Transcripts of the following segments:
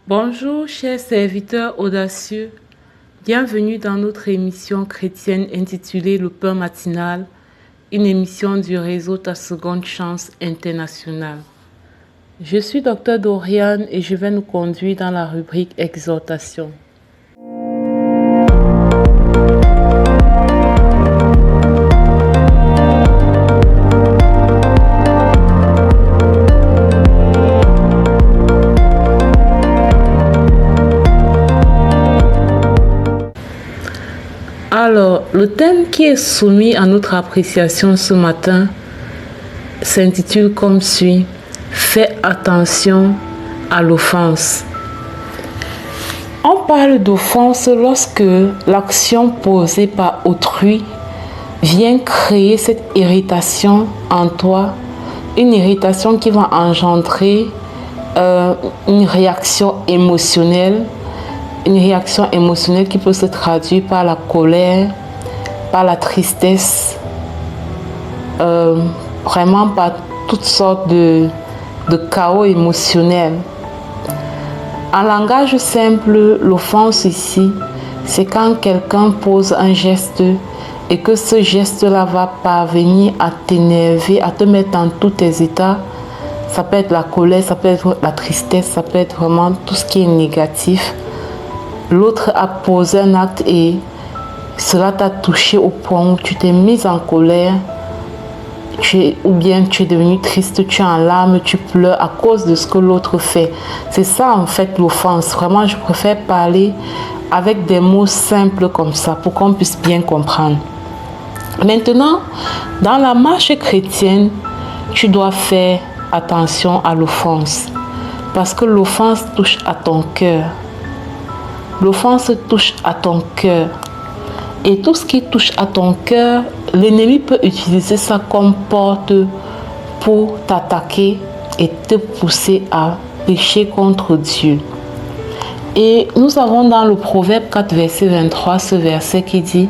Bonjour, chers serviteurs audacieux. Bienvenue dans notre émission chrétienne intitulée Le Pain matinal, une émission du réseau Ta Seconde Chance International. Je suis Dr Doriane et je vais nous conduire dans la rubrique Exhortation. Alors, le thème qui est soumis à notre appréciation ce matin s'intitule comme suit: Fais attention à l'offense. On parle d'offense lorsque l'action posée par autrui vient créer cette irritation en toi, une irritation qui va engendrer une réaction émotionnelle. Une réaction émotionnelle qui peut se traduire par la colère, par la tristesse, vraiment par toutes sortes de chaos émotionnel. En langage simple, l'offense ici, c'est quand quelqu'un pose un geste et que ce geste-là va parvenir à t'énerver, à te mettre dans tous tes états. Ça peut être la colère, ça peut être la tristesse, ça peut être vraiment tout ce qui est négatif. L'autre a posé un acte et cela t'a touché au point où tu t'es mise en colère, ou bien tu es devenu triste, tu es en larmes, tu pleures à cause de ce que l'autre fait. C'est ça en fait l'offense. Vraiment, je préfère parler avec des mots simples comme ça pour qu'on puisse bien comprendre. Maintenant, dans la marche chrétienne, tu dois faire attention à l'offense parce que l'offense touche à ton cœur. L'offense touche à ton cœur. Et tout ce qui touche à ton cœur, l'ennemi peut utiliser ça comme porte pour t'attaquer et te pousser à pécher contre Dieu. Et nous avons dans le Proverbe 4, verset 23, ce verset qui dit: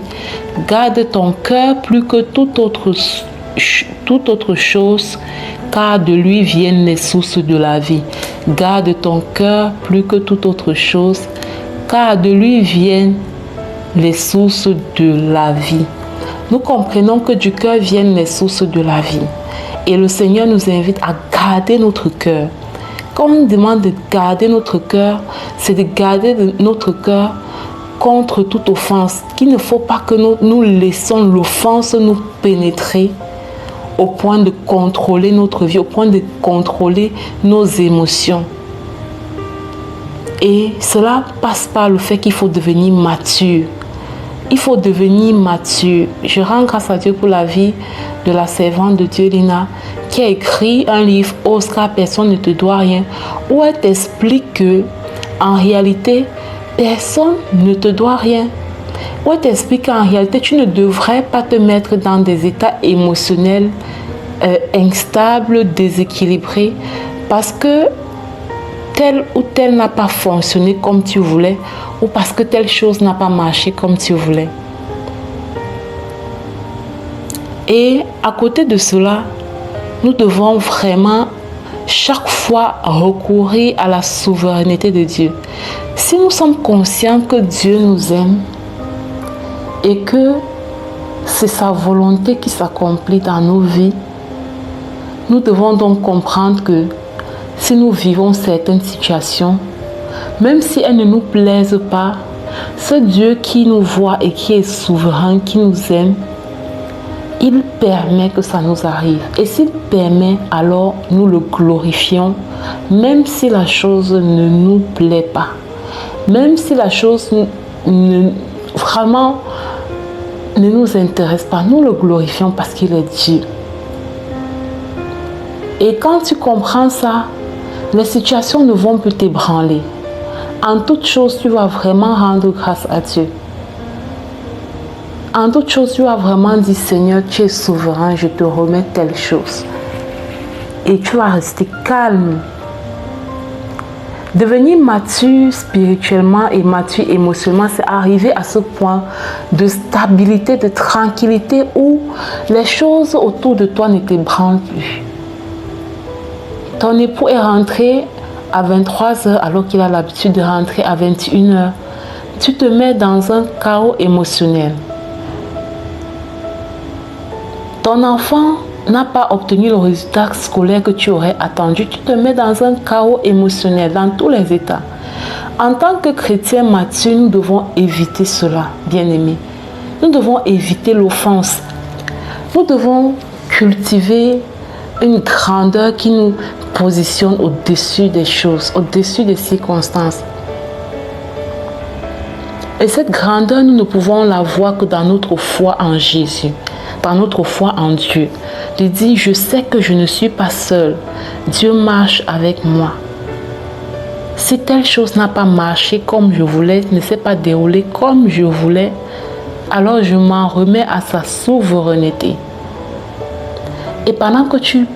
garde ton cœur plus que toute autre chose, car de lui viennent les sources de la vie. Garde ton cœur plus que toute autre chose, car de lui viennent les sources de la vie. Nous comprenons que du cœur viennent les sources de la vie. Et le Seigneur nous invite à garder notre cœur. Quand on nous demande de garder notre cœur, c'est de garder notre cœur contre toute offense. Il ne faut pas que nous laissons l'offense nous pénétrer au point de contrôler notre vie, au point de contrôler nos émotions. Et cela passe par le fait qu'il faut devenir mature. Il faut devenir mature. Je rends grâce à Dieu pour la vie de la servante de Dieu, Lina, qui a écrit un livre, Oscar, personne ne te doit rien, où elle t'explique que, en réalité, personne ne te doit rien. Où elle t'explique qu'en réalité, tu ne devrais pas te mettre dans des états émotionnels instables, déséquilibrés, parce que tel ou tel n'a pas fonctionné comme tu voulais, ou parce que telle chose n'a pas marché comme tu voulais. Et à côté de cela, nous devons vraiment chaque fois recourir à la souveraineté de Dieu. Si nous sommes conscients que Dieu nous aime et que c'est sa volonté qui s'accomplit dans nos vies, nous devons donc comprendre que si nous vivons certaines situations, même si elles ne nous plaisent pas, ce Dieu qui nous voit et qui est souverain, qui nous aime, il permet que ça nous arrive. Et s'il permet, alors nous le glorifions, même si la chose ne nous plaît pas. Même si la chose vraiment ne nous intéresse pas, nous le glorifions parce qu'il est Dieu. Et quand tu comprends ça, les situations ne vont plus t'ébranler. En toute chose, tu vas vraiment rendre grâce à Dieu. En toute chose, tu vas vraiment dire: Seigneur, tu es souverain, je te remets telle chose. Et tu vas rester calme. Devenir mature spirituellement et mature émotionnellement, c'est arriver à ce point de stabilité, de tranquillité où les choses autour de toi ne t'ébranlent plus. Ton époux est rentré à 23 heures alors qu'il a l'habitude de rentrer à 21 heures. Tu te mets dans un chaos émotionnel. Ton enfant n'a pas obtenu le résultat scolaire que tu aurais attendu. Tu te mets dans un chaos émotionnel dans tous les états. En tant que chrétiens matures, nous devons éviter cela, bien-aimés. Nous devons éviter l'offense. Nous devons cultiver une grandeur qui nous positionne au-dessus des choses, au-dessus des circonstances. Et cette grandeur, nous ne pouvons la voir que dans notre foi en Jésus, dans notre foi en Dieu. De dire, je sais que je ne suis pas seul. Dieu marche avec moi. Si telle chose n'a pas marché comme je voulais, ne s'est pas déroulé comme je voulais, alors je m'en remets à sa souveraineté. Et pendant que tu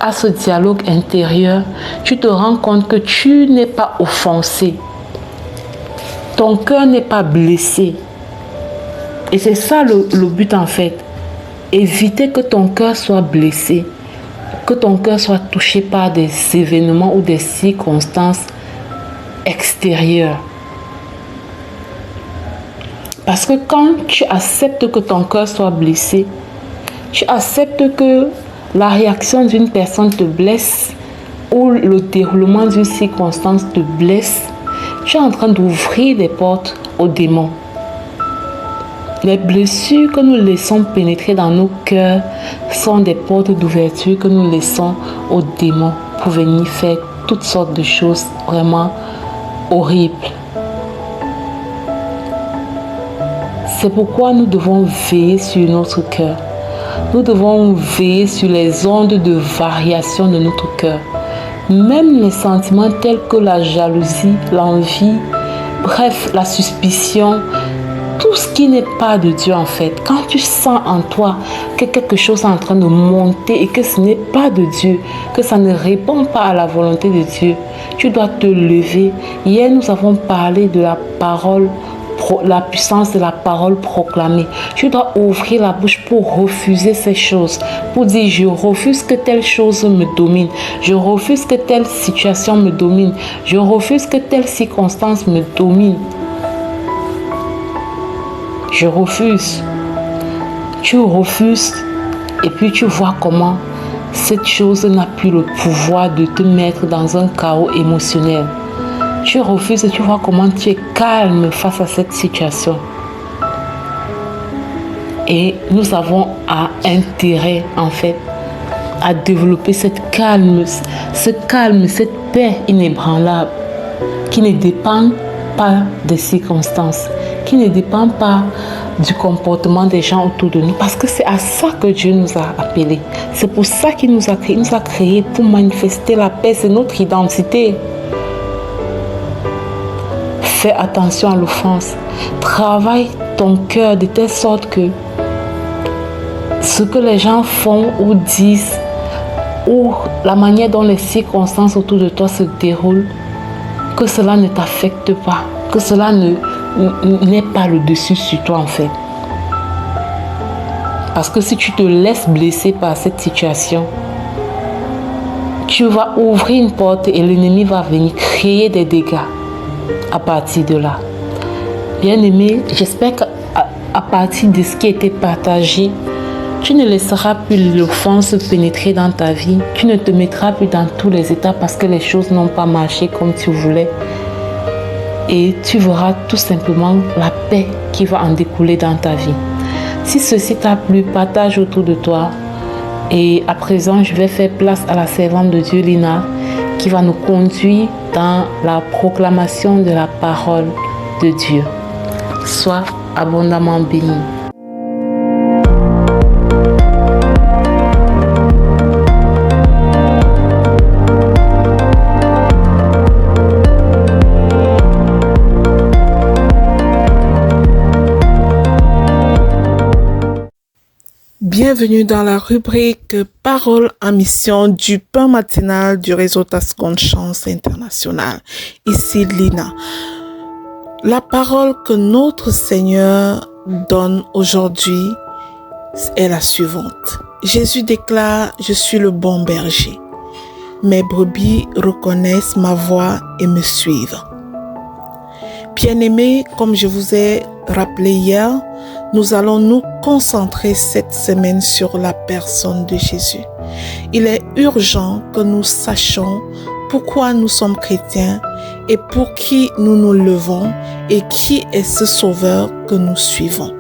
as ce dialogue intérieur, tu te rends compte que tu n'es pas offensé. Ton cœur n'est pas blessé. Et c'est ça le but en fait. Éviter que ton cœur soit blessé, que ton cœur soit touché par des événements ou des circonstances extérieures. Parce que quand tu acceptes que ton cœur soit blessé, tu acceptes que la réaction d'une personne te blesse ou le déroulement d'une circonstance te blesse, tu es en train d'ouvrir des portes aux démons. Les blessures que nous laissons pénétrer dans nos cœurs sont des portes d'ouverture que nous laissons aux démons pour venir faire toutes sortes de choses vraiment horribles. C'est pourquoi nous devons veiller sur notre cœur. Nous devons veiller sur les ondes de variation de notre cœur. Même les sentiments tels que la jalousie, l'envie, bref, la suspicion, tout ce qui n'est pas de Dieu en fait. Quand tu sens en toi que quelque chose est en train de monter et que ce n'est pas de Dieu, que ça ne répond pas à la volonté de Dieu, tu dois te lever. Hier, nous avons parlé de la parole, la puissance de la parole proclamée. Tu dois ouvrir la bouche pour refuser ces choses, pour dire je refuse que telle chose me domine, je refuse que telle situation me domine, je refuse que telle circonstance me domine. Je refuse. Tu refuses et puis tu vois comment cette chose n'a plus le pouvoir de te mettre dans un chaos émotionnel. Tu refuses et tu vois comment tu es calme face à cette situation. Et nous avons intérêt en fait à développer cette calme, cette paix inébranlable qui ne dépend pas des circonstances, qui ne dépend pas du comportement des gens autour de nous, parce que c'est à ça que Dieu nous a appelés. C'est pour ça qu'il nous a créés. Il nous a créés pour manifester la paix, c'est notre identité. Fais attention à l'offense. Travaille ton cœur de telle sorte que ce que les gens font ou disent, ou la manière dont les circonstances autour de toi se déroulent, que cela ne t'affecte pas, que cela n'ait pas le dessus sur toi en fait. Parce que si tu te laisses blesser par cette situation, tu vas ouvrir une porte et l'ennemi va venir créer des dégâts à partir de là. Bien-aimé, j'espère qu'à partir de ce qui a été partagé, tu ne laisseras plus l'offense pénétrer dans ta vie. Tu ne te mettras plus dans tous les états parce que les choses n'ont pas marché comme tu voulais. Et tu verras tout simplement la paix qui va en découler dans ta vie. Si ceci t'a plu, partage autour de toi. Et à présent, je vais faire place à la servante de Dieu, Lina, qui va nous conduire dans la proclamation de la parole de Dieu. Sois abondamment béni. Bienvenue dans la rubrique Paroles en mission du pain matinal du réseau Ta Seconde Chance International. Ici Lina. La parole que notre Seigneur donne aujourd'hui est la suivante. Jésus déclare: je suis le bon berger. mes brebis reconnaissent ma voix et me suivent. Bien-aimés, comme je vous ai rappelé hier, nous allons nous concentrer cette semaine sur la personne de Jésus. Il est urgent que nous sachions pourquoi nous sommes chrétiens et pour qui nous nous levons et qui est ce sauveur que nous suivons.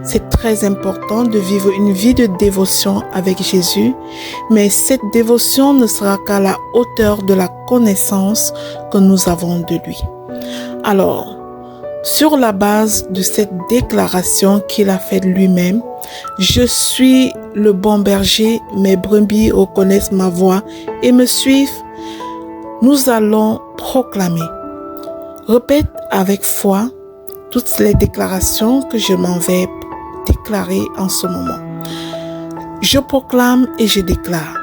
C'est très important de vivre une vie de dévotion avec Jésus, mais cette dévotion ne sera qu'à la hauteur de la connaissance que nous avons de lui. Alors, sur la base de cette déclaration qu'il a faite lui-même, « Je suis le bon berger, mes brebis reconnaissent ma voix et me suivent », nous allons proclamer. Répète avec foi toutes les déclarations que je m'en vais déclarer en ce moment. Je proclame et je déclare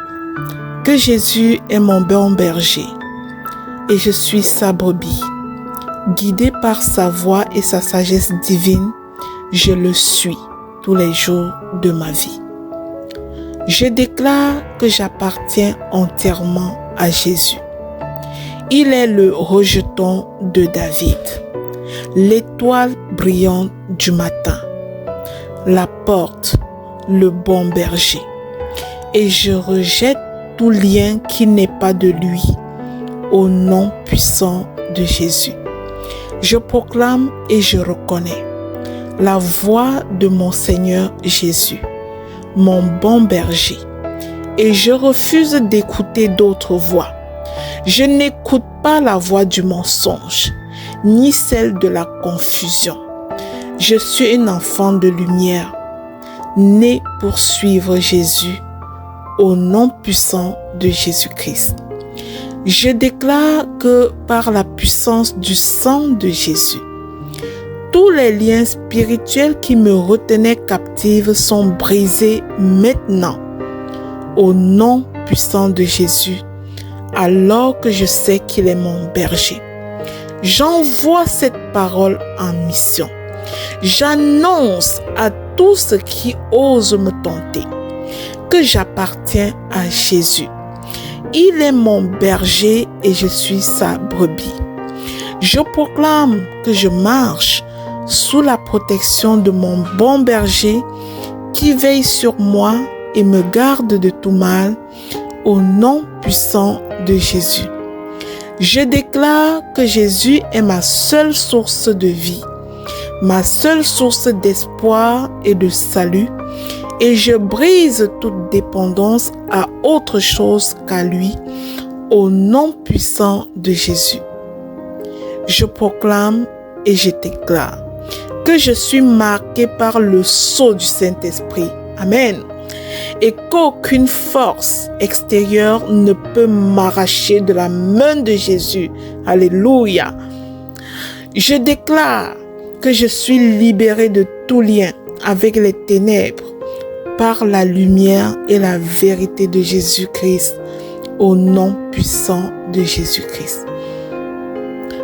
que Jésus est mon bon berger et je suis sa brebis. Guidé par sa voix et sa sagesse divine, je le suis tous les jours de ma vie. Je déclare que j'appartiens entièrement à Jésus. Il est le rejeton de David, l'étoile brillante du matin, la porte, le bon berger. Et je rejette tout lien qui n'est pas de lui, au nom puissant de Jésus. Je proclame et je reconnais la voix de mon Seigneur Jésus, mon bon berger, et je refuse d'écouter d'autres voix. Je n'écoute pas la voix du mensonge, ni celle de la confusion. Je suis un enfant de lumière, né pour suivre Jésus, au nom puissant de Jésus-Christ. Je déclare que par la puissance du sang de Jésus, tous les liens spirituels qui me retenaient captive sont brisés maintenant, au nom puissant de Jésus, alors que je sais qu'il est mon berger. J'envoie cette parole en mission. J'annonce à tous ceux qui osent me tenter que j'appartiens à Jésus. Il est mon berger et je suis sa brebis. Je proclame que je marche sous la protection de mon bon berger qui veille sur moi et me garde de tout mal au nom puissant de Jésus. Je déclare que Jésus est ma seule source de vie, ma seule source d'espoir et de salut, et je brise toute dépendance à autre chose qu'à lui, au nom puissant de Jésus. Je proclame et je déclare que je suis marqué par le sceau du Saint-Esprit. Amen. Et qu'aucune force extérieure ne peut m'arracher de la main de Jésus. Alléluia. Je déclare que je suis libéré de tout lien avec les ténèbres par la lumière et la vérité de Jésus-Christ, au nom puissant de Jésus-Christ.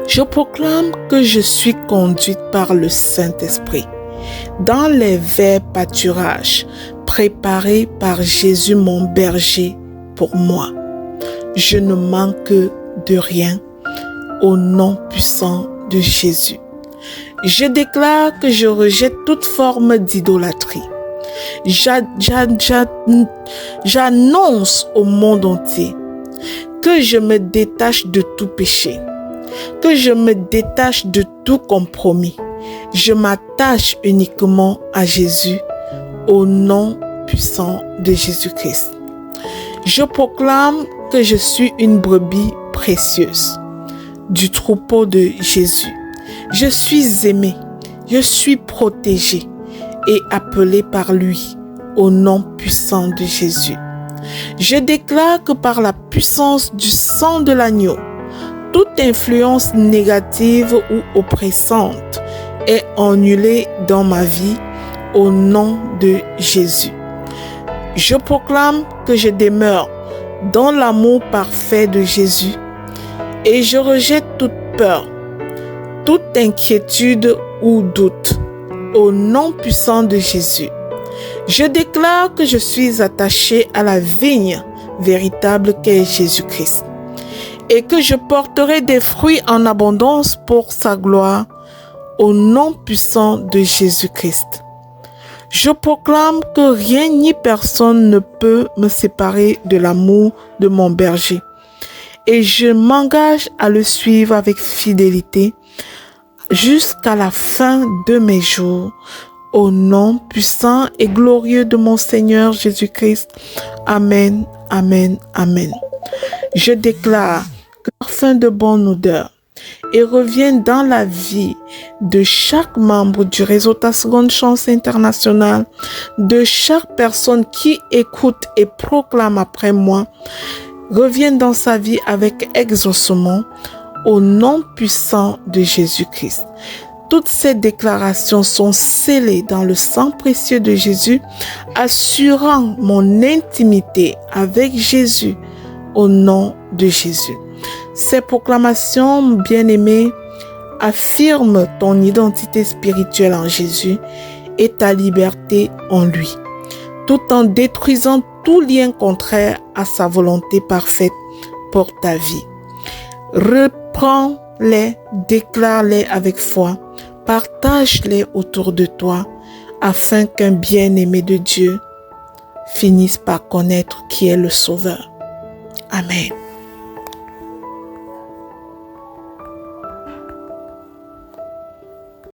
Je proclame que je suis conduite par le Saint-Esprit dans les verts pâturages préparés par Jésus mon berger pour moi. Je ne manque de rien au nom puissant de Jésus. Je déclare que je rejette toute forme d'idolâtrie. J'annonce au monde entier que je me détache de tout péché, que je me détache de tout compromis. Je m'attache uniquement à Jésus au nom puissant de Jésus-Christ. Je proclame que je suis une brebis précieuse du troupeau de Jésus. Je suis aimé, je suis protégé et appelé par lui au nom puissant de Jésus. Je déclare que par la puissance du sang de l'agneau, toute influence négative ou oppressante est annulée dans ma vie au nom de Jésus. Je proclame que je demeure dans l'amour parfait de Jésus et je rejette toute peur, toute inquiétude ou doute au nom puissant de Jésus. Je déclare que je suis attaché à la vigne véritable qu'est Jésus-Christ, et que je porterai des fruits en abondance pour sa gloire, au nom puissant de Jésus-Christ. Je proclame que rien ni personne ne peut me séparer de l'amour de mon berger, et je m'engage à le suivre avec fidélité jusqu'à la fin de mes jours, au nom puissant et glorieux de mon Seigneur Jésus-Christ. Amen, amen, amen. Je déclare que le parfum de bonne odeur et revienne dans la vie de chaque membre du réseau Ta Seconde Chance International, de chaque personne qui écoute et proclame après moi, revienne dans sa vie avec exaucement, au nom puissant de Jésus-Christ. Toutes ces déclarations sont scellées dans le sang précieux de Jésus, assurant mon intimité avec Jésus au nom de Jésus. Ces proclamations, bien-aimés, affirment ton identité spirituelle en Jésus et ta liberté en lui, tout en détruisant tout lien contraire à sa volonté parfaite pour ta vie. Reprends-les, déclare-les avec foi, partage-les autour de toi, afin qu'un bien-aimé de Dieu finisse par connaître qui est le Sauveur. Amen.